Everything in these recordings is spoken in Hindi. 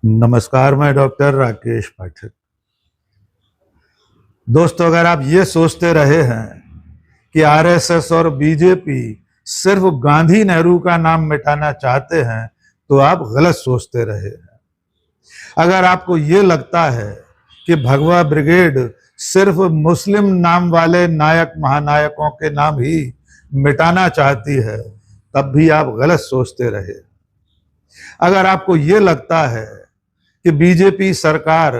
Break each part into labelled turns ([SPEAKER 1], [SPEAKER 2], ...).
[SPEAKER 1] नमस्कार, मैं डॉक्टर राकेश पाठक। दोस्तों, अगर आप ये सोचते रहे हैं कि आरएसएस और बीजेपी सिर्फ गांधी नेहरू का नाम मिटाना चाहते हैं तो आप गलत सोचते रहे हैं। अगर आपको ये लगता है कि भगवा ब्रिगेड सिर्फ मुस्लिम नाम वाले नायक महानायकों के नाम ही मिटाना चाहती है तब भी आप गलत सोचते रहे। अगर आपको ये लगता है कि बीजेपी सरकार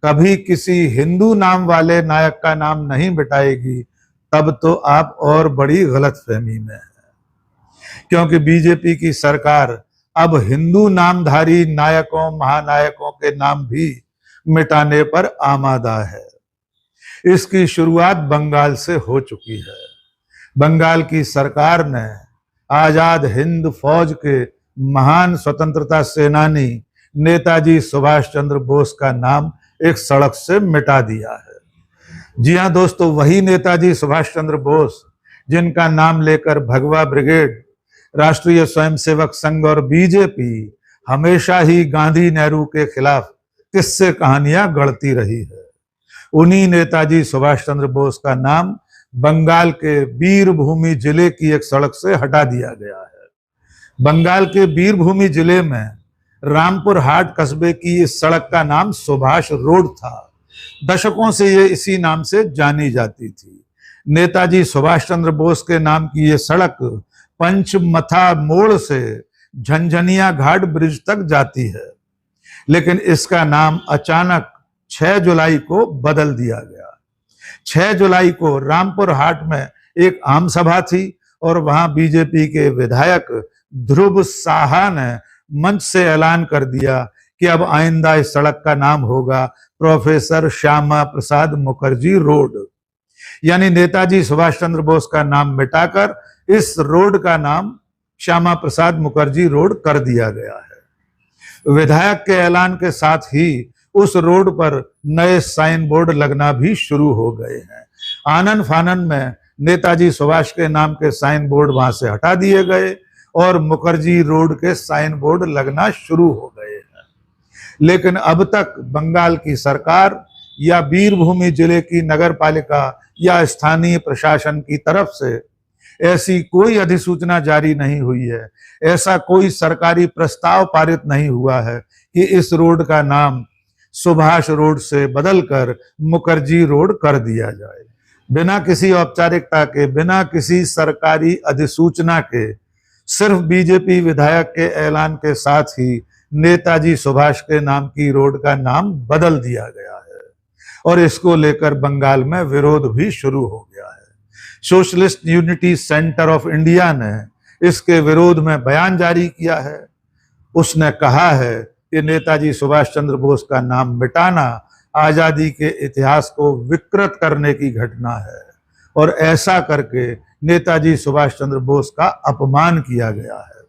[SPEAKER 1] कभी किसी हिंदू नाम वाले नायक का नाम नहीं मिटाएगी तब तो आप और बड़ी गलतफहमी में हैं, क्योंकि बीजेपी की सरकार अब हिंदू नामधारी नायकों महानायकों के नाम भी मिटाने पर आमादा है। इसकी शुरुआत बंगाल से हो चुकी है। बंगाल की सरकार ने आजाद हिंद फौज के महान स्वतंत्रता सेनानी नेताजी सुभाष चंद्र बोस का नाम एक सड़क से मिटा दिया है। जी हां दोस्तों, वही नेताजी सुभाष चंद्र बोस जिनका नाम लेकर भगवा ब्रिगेड, राष्ट्रीय स्वयंसेवक संघ और बीजेपी हमेशा ही गांधी नेहरू के खिलाफ किस्से कहानियां गढ़ती रही है। उन्हीं नेताजी सुभाष चंद्र बोस का नाम बंगाल के बीरभूमि जिले की एक सड़क से हटा दिया गया है। बंगाल के बीरभूमि जिले में रामपुर हाट कस्बे की इस सड़क का नाम सुभाष रोड था। दशकों से ये इसी नाम से जानी जाती थी। नेताजी सुभाष चंद्र बोस के नाम की ये सड़क पंचमथा मोड़ से झंझनिया घाट ब्रिज तक जाती है, लेकिन इसका नाम अचानक 6 जुलाई को बदल दिया गया। 6 जुलाई को रामपुर हाट में एक आम सभा थी और वहां बीजेपी के विधायक ध्रुव साहा ने मंच से ऐलान कर दिया कि अब आइंदा इस सड़क का नाम होगा प्रोफेसर श्यामा प्रसाद मुखर्जी रोड। यानी नेताजी सुभाष चंद्र बोस का नाम मिटाकर इस रोड का नाम श्यामा प्रसाद मुखर्जी रोड कर दिया गया है। विधायक के ऐलान के साथ ही उस रोड पर नए साइन बोर्ड लगना भी शुरू हो गए हैं। आनन फानन में नेताजी सुभाष के नाम के साइन बोर्ड वहां से हटा दिए गए और मुखर्जी रोड के साइन बोर्ड लगना शुरू हो गए हैं। लेकिन अब तक बंगाल की सरकार या बीरभूमि जिले की नगर पालिका या स्थानीय प्रशासन की तरफ से ऐसी कोई अधिसूचना जारी नहीं हुई है, ऐसा कोई सरकारी प्रस्ताव पारित नहीं हुआ है कि इस रोड का नाम सुभाष रोड से बदलकर मुखर्जी रोड कर दिया जाए। बिना किसी औपचारिकता के, बिना किसी सरकारी अधिसूचना के, सिर्फ बीजेपी विधायक के ऐलान के साथ ही नेताजी सुभाष के नाम की रोड का नाम बदल दिया गया है और इसको लेकर बंगाल में विरोध भी शुरू हो गया है। Socialist unity centre of India ने इसके विरोध में बयान जारी किया है। उसने कहा है कि नेताजी सुभाष चंद्र बोस का नाम मिटाना आजादी के इतिहास को विकृत करने की घटना है और ऐसा करके नेताजी सुभाष चंद्र बोस का अपमान किया गया है।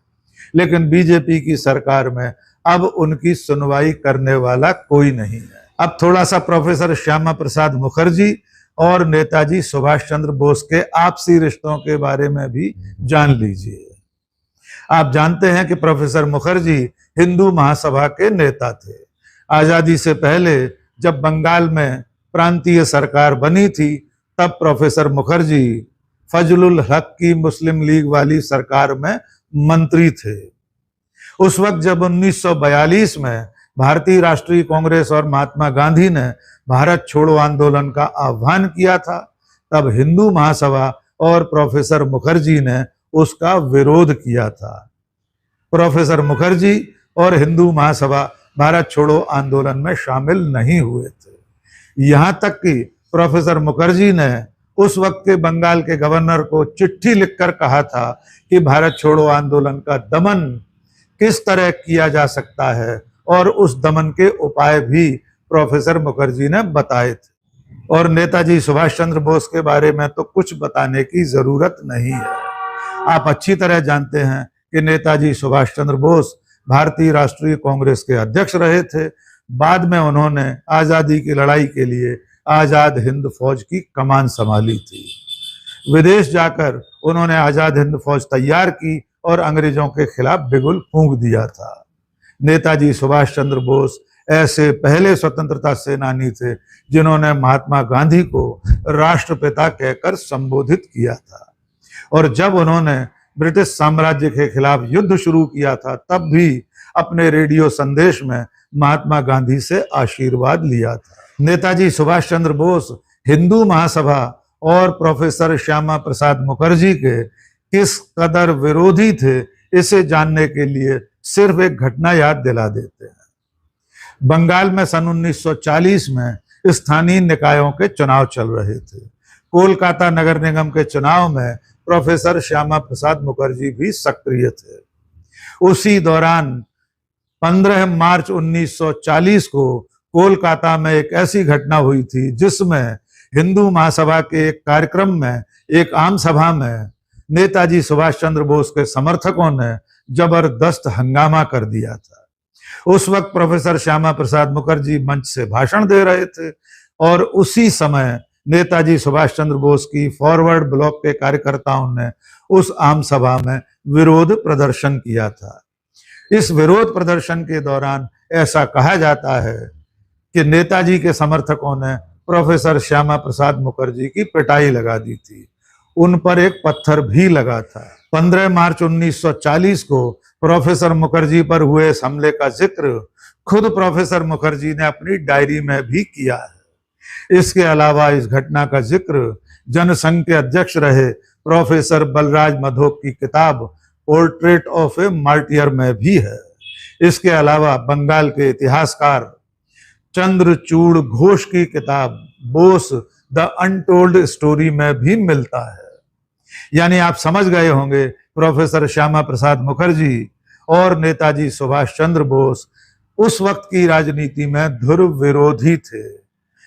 [SPEAKER 1] लेकिन बीजेपी की सरकार में अब उनकी सुनवाई करने वाला कोई नहीं है। अब थोड़ा सा प्रोफेसर श्यामा प्रसाद मुखर्जी और नेताजी सुभाष चंद्र बोस के आपसी रिश्तों के बारे में भी जान लीजिए। आप जानते हैं कि प्रोफेसर मुखर्जी हिंदू महासभा के नेता थे। आजादी से पहले जब बंगाल में प्रांतीय सरकार बनी थी तब प्रोफेसर मुखर्जी फजलुल हक की मुस्लिम लीग वाली सरकार में मंत्री थे। उस वक्त जब 1942 में भारतीय राष्ट्रीय कांग्रेस और महात्मा गांधी ने भारत छोड़ो आंदोलन का आह्वान किया था, तब हिंदू महासभा और प्रोफेसर मुखर्जी ने उसका विरोध किया था। प्रोफेसर मुखर्जी और हिंदू महासभा भारत छोड़ो आंदोलन में शामिल नहीं हुए थे। यहां तक कि प्रोफेसर मुखर्जी ने उस वक्त के बंगाल के गवर्नर को चिट्ठी लिखकर कहा था कि भारत छोड़ो आंदोलन का दमन किस तरह किया जा सकता है और उस दमन के उपाय भी प्रोफेसर मुखर्जी ने बताए थे। और नेताजी सुभाष चंद्र बोस के बारे में तो कुछ बताने की जरूरत नहीं है। आप अच्छी तरह जानते हैं कि नेताजी सुभाष चंद्र बोस भारतीय राष्ट्रीय कांग्रेस के अध्यक्ष रहे थे। बाद में उन्होंने आजादी की लड़ाई के लिए आजाद हिंद फौज की कमान संभाली थी। विदेश जाकर उन्होंने आजाद हिंद फौज तैयार की और अंग्रेजों के खिलाफ बिगुल फूंक दिया था। नेताजी सुभाष चंद्र बोस ऐसे पहले स्वतंत्रता सेनानी थे जिन्होंने महात्मा गांधी को राष्ट्रपिता कहकर संबोधित किया था। और जब उन्होंने ब्रिटिश साम्राज्य के खिलाफ युद्ध शुरू किया था तब भी अपने रेडियो संदेश में महात्मा गांधी से आशीर्वाद लिया था। नेताजी सुभाष चंद्र बोस हिंदू महासभा और प्रोफेसर श्यामा प्रसाद मुखर्जी के किस कदर विरोधी थे, इसे जानने के लिए सिर्फ एक घटना याद दिला देते हैं। बंगाल में सन 1940 में स्थानीय निकायों के चुनाव चल रहे थे। कोलकाता नगर निगम के चुनाव में प्रोफेसर श्यामा प्रसाद मुखर्जी भी सक्रिय थे। उसी दौरान 15 मार्च 1940 को कोलकाता में एक ऐसी घटना हुई थी जिसमें हिंदू महासभा के एक कार्यक्रम में, एक आम सभा में नेताजी सुभाष चंद्र बोस के समर्थकों ने जबरदस्त हंगामा कर दिया था। उस वक्त प्रोफेसर श्यामा प्रसाद मुखर्जी मंच से भाषण दे रहे थे और उसी समय नेताजी सुभाष चंद्र बोस की फॉरवर्ड ब्लॉक के कार्यकर्ताओं ने उस आम सभा में विरोध प्रदर्शन किया था। इस विरोध प्रदर्शन के दौरान ऐसा कहा जाता है कि नेताजी के समर्थकों ने प्रोफेसर श्यामा प्रसाद मुखर्जी की पिटाई लगा दी थी। उन पर एक पत्थर भी लगा था। 15 मार्च 1940 को प्रोफेसर मुखर्जी पर हुए इस हमले का जिक्र खुद प्रोफेसर मुखर्जी ने अपनी डायरी में भी किया है। इसके अलावा इस घटना का जिक्र जनसंघ के अध्यक्ष रहे प्रोफेसर बलराज मधोक की किताब पोर्ट्रेट ऑफ ए मार्टियर में भी है। इसके अलावा बंगाल के इतिहासकार चंद्रचूड़ घोष की किताब बोस द अनटोल्ड स्टोरी में भी मिलता है। यानी आप समझ गए होंगे, प्रोफेसर श्यामा प्रसाद मुखर्जी और नेताजी सुभाष चंद्र बोस उस वक्त की राजनीति में ध्रुव विरोधी थे।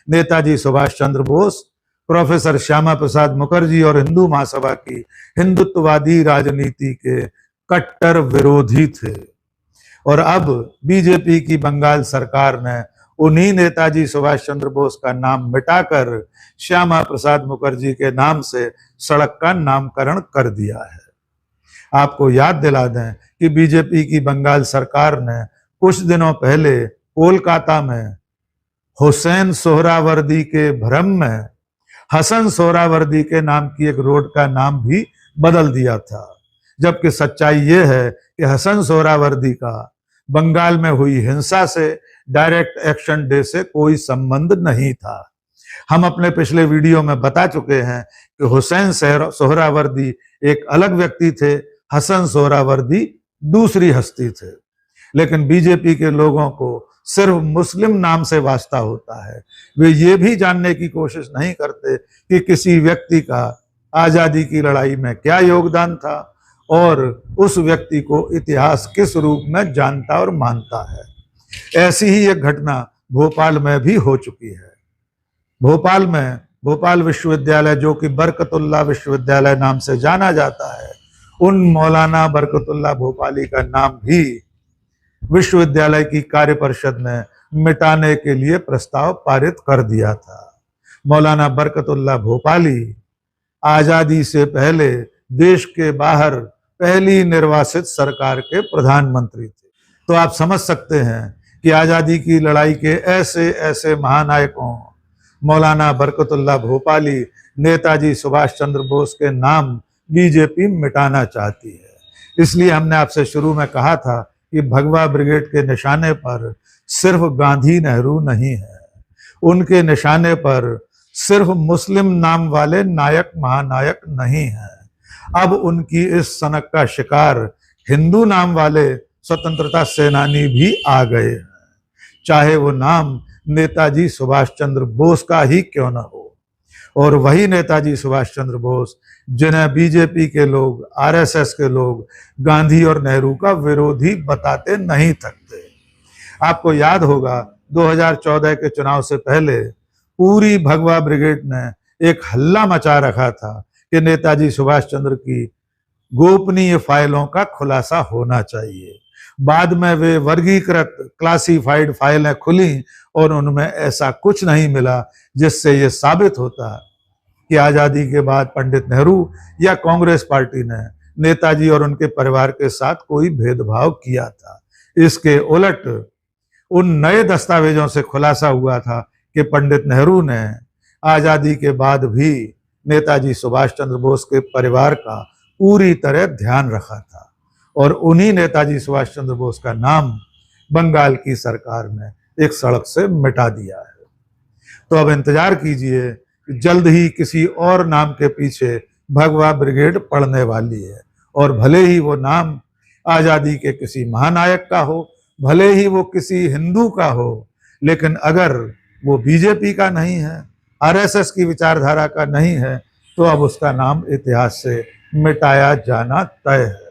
[SPEAKER 1] नेताजी सुभाष चंद्र बोस प्रोफेसर श्यामा प्रसाद मुखर्जी और हिंदू महासभा की हिंदुत्ववादी राजनीति के कट्टर विरोधी थे। और अब बीजेपी की बंगाल सरकार ने उन्हीं नेताजी सुभाष चंद्र बोस का नाम मिटाकर श्यामा प्रसाद मुखर्जी के नाम से सड़क का नामकरण कर दिया है। आपको याद दिला दें कि बीजेपी की बंगाल सरकार ने कुछ दिनों पहले कोलकाता में हुसैन सोहरावर्दी के भ्रम में हसन सोहरावर्दी के नाम की एक रोड का नाम भी बदल दिया था, जबकि सच्चाई ये है कि हसन सोहरावर्दी का बंगाल में हुई हिंसा से डायरेक्ट एक्शन डे से कोई संबंध नहीं था। हम अपने पिछले वीडियो में बता चुके हैं कि हुसैन सोहरावर्दी एक अलग व्यक्ति थे, हसन सोहरावर्दी दूसरी हस्ती थे। लेकिन बीजेपी के लोगों को सिर्फ मुस्लिम नाम से वास्ता होता है। वे ये भी जानने की कोशिश नहीं करते कि किसी व्यक्ति का आजादी की लड़ाई में क्या योगदान था और उस व्यक्ति को इतिहास किस रूप में जानता और मानता है। ऐसी ही एक घटना भोपाल में भी हो चुकी है। भोपाल में भोपाल विश्वविद्यालय, जो कि बरकतुल्लाह विश्वविद्यालय नाम से जाना जाता है, उन मौलाना बरकतुल्लाह भोपाली का नाम भी विश्वविद्यालय की कार्य परिषद ने मिटाने के लिए प्रस्ताव पारित कर दिया था। मौलाना बरकतुल्लाह भोपाली आजादी से पहले देश के बाहर पहली निर्वासित सरकार के प्रधानमंत्री थे। तो आप समझ सकते हैं कि आजादी की लड़ाई के ऐसे ऐसे महानायकों मौलाना बरकतुल्लाह भोपाली, नेताजी सुभाष चंद्र बोस के नाम बीजेपी मिटाना चाहती है। इसलिए हमने आपसे शुरू में कहा था कि भगवा ब्रिगेड के निशाने पर सिर्फ गांधी नेहरू नहीं है, उनके निशाने पर सिर्फ मुस्लिम नाम वाले नायक महानायक नहीं है। अब उनकी इस सनक का शिकार हिंदू नाम वाले स्वतंत्रता सेनानी भी आ गए हैं, चाहे वो नाम नेताजी सुभाष चंद्र बोस का ही क्यों न हो। और वही नेताजी सुभाष चंद्र बोस जिन्हें बीजेपी के लोग, आरएसएस के लोग गांधी और नेहरू का विरोधी बताते नहीं थकते। आपको याद होगा 2014 के चुनाव से पहले पूरी भगवा ब्रिगेड ने एक हल्ला मचा रखा था कि नेताजी सुभाष चंद्र की गोपनीय फाइलों का खुलासा होना चाहिए। बाद में वे वर्गीकृत क्लासिफाइड फाइलें खुली और उनमें ऐसा कुछ नहीं मिला जिससे ये साबित होता कि आजादी के बाद पंडित नेहरू या कांग्रेस पार्टी ने नेताजी और उनके परिवार के साथ कोई भेदभाव किया था। इसके उलट उन नए दस्तावेजों से खुलासा हुआ था कि पंडित नेहरू ने आजादी के बाद भी नेताजी सुभाष चंद्र बोस के परिवार का पूरी तरह ध्यान रखा था और उन्हीं नेताजी सुभाष चंद्र बोस का नाम बंगाल की सरकार ने एक सड़क से मिटा दिया है। तो अब इंतजार कीजिए, जल्द ही किसी और नाम के पीछे भगवा ब्रिगेड पड़ने वाली है और भले ही वो नाम आजादी के किसी महानायक का हो, भले ही वो किसी हिंदू का हो, लेकिन अगर वो बीजेपी का नहीं है, आरएसएस की विचारधारा का नहीं है, तो अब उसका नाम इतिहास से मिटाया जाना तय है।